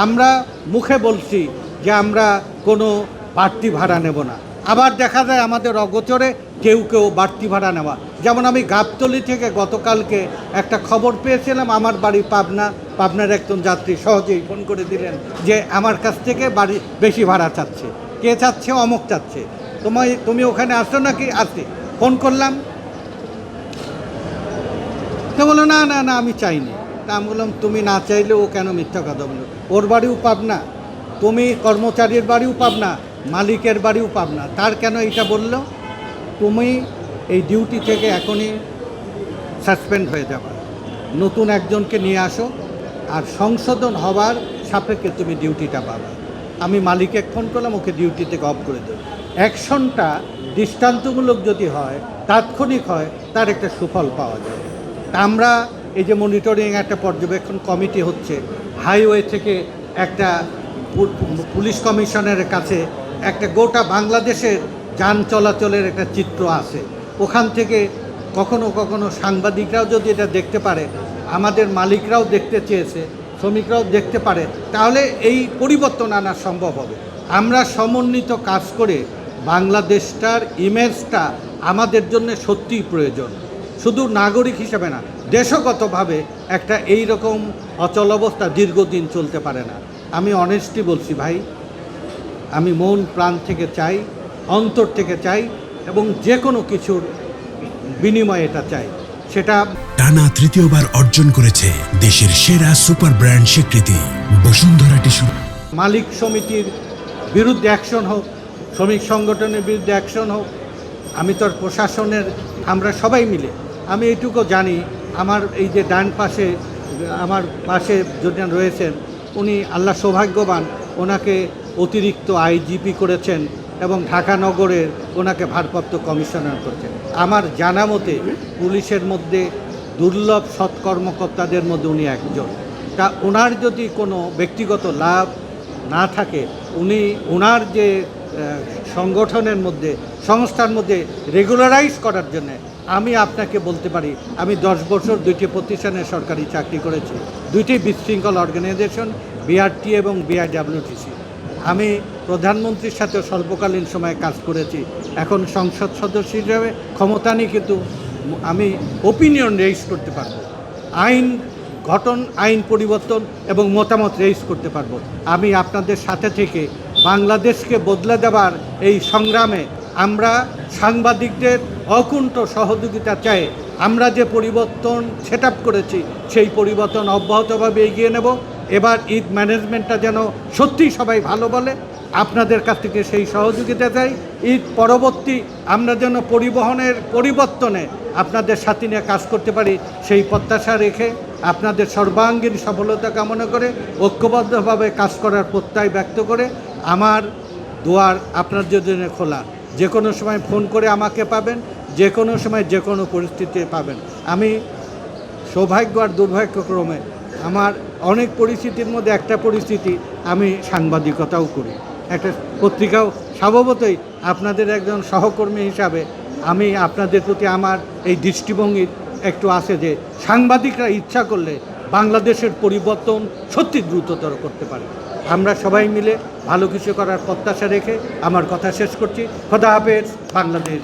আমরা মুখে বলছি যে আমরা কোনো বাড়তি ভাড়া নেব না, আবার দেখা যায় আমাদের অগোচরে কেউ কেউ বাড়তি ভাড়া নেওয়া। যেমন আমি গাবতলী থেকে গতকালকে একটা খবর পেয়েছিলাম, আমার বাড়ি পাবনার একজন যাত্রী সহজেই ফোন করে দিলেন যে আমার কাছ থেকে বাড়ি বেশি ভাড়া চাচ্ছে। কে চাচ্ছে? অমুক চাচ্ছে। তুমি ওখানে আসছো নাকি? আসছি। ফোন করলাম, তো বললো না না না আমি চাইনি। তা আমি বললাম তুমি না চাইলে ও কেন মিথ্যা কথা বললো? ওর বাড়িও পাবনা, তুমি কর্মচারীর বাড়িও পাবনা, মালিকের বাড়িও পাবনা, তার কেন এটা বললো? তুমি এই ডিউটি থেকে এখনই সাসপেন্ড হয়ে যাবে, নতুন একজনকে নিয়ে আসো, আর সংশোধন হওয়ার সাপেক্ষে তুমি ডিউটিটা পাবে। আমি মালিককে ফোন করলাম, ওকে ডিউটি থেকে অফ করে দেবো। অ্যাকশনটা দৃষ্টান্তমূলক যদি হয়, তাৎক্ষণিক হয়, তার একটা সুফল পাওয়া যায়। তা আমরা এই যে মনিটরিং একটা পর্যবেক্ষণ কমিটি হচ্ছে, হাইওয়ে থেকে একটা পুলিশ কমিশনারের কাছে একটা গোটা বাংলাদেশের যান চলাচলের একটা চিত্র আছে। ওখান থেকে কখনো কখনো সাংবাদিকরাও যদি এটা দেখতে পারে, আমাদের মালিকরাও দেখতে চেয়েছে, শ্রমিকরাও দেখতে পারে, তাহলে এই পরিবর্তন আনা সম্ভব হবে। আমরা সমন্বিত কাজ করে বাংলাদেশটার ইমেজটা আমাদের জন্য সত্যিই প্রয়োজন, শুধু নাগরিক হিসেবে না, দেশগতভাবে একটা এই রকম অচল অবস্থা দীর্ঘদিন চলতে পারে না। আমি অনেস্টলি বলছি ভাই, আমি মন প্রাণ থেকে চাই, অন্তর থেকে চাই, এবং যে কোনো কিছুর বিনিময়ে এটা চাই। সেটা টানা তৃতীয়বার অর্জন করেছে দেশের সেরা সুপার ব্র্যান্ড স্বীকৃতি বসুন্ধরা টিস্যু। মালিক সমিতির বিরুদ্ধে অ্যাকশন হোক, শ্রমিক সংগঠনের বিরুদ্ধে অ্যাকশন হোক, আমি তো প্রশাসনের, আমরা সবাই মিলে, আমি এইটুকু জানি, আমার এই যে ডান পাশে আমার পাশে যিনি রয়েছেন, উনি আল্লাহ সৌভাগ্যবান, ওনাকে অতিরিক্ত আইজিপি করেছেন এবং ঢাকা নগরের ওনাকে ভারপ্রাপ্ত কমিশনার করেছেন। আমার জানা মতে পুলিশের মধ্যে দুর্লভ সৎকর্মকর্তাদের মধ্যে উনি একজন। তা ওনার যদি কোনো ব্যক্তিগত লাভ না থাকে, উনি ওনার যে সংগঠনের মধ্যে, সংস্থার মধ্যে রেগুলারাইজ করার জন্য, আমি আপনাকে বলতে পারি, আমি 10 বছর 2টি প্রতিষ্ঠানে সরকারি চাকরি করেছি, 2টি বিশৃঙ্খল অর্গানাইজেশন, বিআরটি এবং বিআইডব্লিউটিসি। আমি প্রধানমন্ত্রীর সাথে স্বল্পকালীন সময়ে কাজ করেছি। এখন সংসদ সদস্য হিসেবে ক্ষমতা নেই, কিন্তু আমি ওপিনিয়ন রেইজ করতে পারবো, আইন গঠন, আইন পরিবর্তন এবং মতামত রেইজ করতে পারবো। আমি আপনাদের সাথে থেকে বাংলাদেশকে বদলে দেওয়ার এই সংগ্রামে আমরা সাংবাদিকদের অকুণ্ঠ সহযোগিতা চাই। আমরা যে পরিবর্তন সেট আপ করেছি, সেই পরিবর্তন অব্যাহতভাবে এগিয়ে নেব। এবার ঈদ ম্যানেজমেন্টটা যেন সত্যিই সবাই ভালো বলে, আপনাদের কাছ থেকে সেই সহযোগিতা চাই। ঈদ পরবর্তী আমরা যেন পরিবহনের পরিবর্তনে আপনাদের সাথে নিয়ে কাজ করতে পারি, সেই প্রত্যাশা রেখে আপনাদের সর্বাঙ্গীন সফলতা কামনা করে, ঐক্যবদ্ধভাবে কাজ করার প্রত্যয় ব্যক্ত করে, আমার দুয়ার আপনার জন্য খোলা। যে কোনো সময় ফোন করে আমাকে পাবেন, যে কোনো সময় যে কোনো পরিস্থিতি পাবেন। আমি সৌভাগ্য আর দুর্ভাগ্যক্রমে আমার অনেক পরিস্থিতির মধ্যে একটা পরিস্থিতি, আমি সাংবাদিকতাও করি, একটা পত্রিকাও। স্বভাবতই আপনাদের একজন সহকর্মী হিসাবে আমি আপনাদের প্রতি আমার এই দৃষ্টিভঙ্গি একটু আছে যে সাংবাদিকরা ইচ্ছা করলে বাংলাদেশের পরিবর্তন সত্যি দ্রুততর করতে পারে। আমরা সবাই মিলে ভালো কিছু করার প্রত্যাশা রেখে আমার কথা শেষ করছি। খোদা হাফেজ। বাংলাদেশ।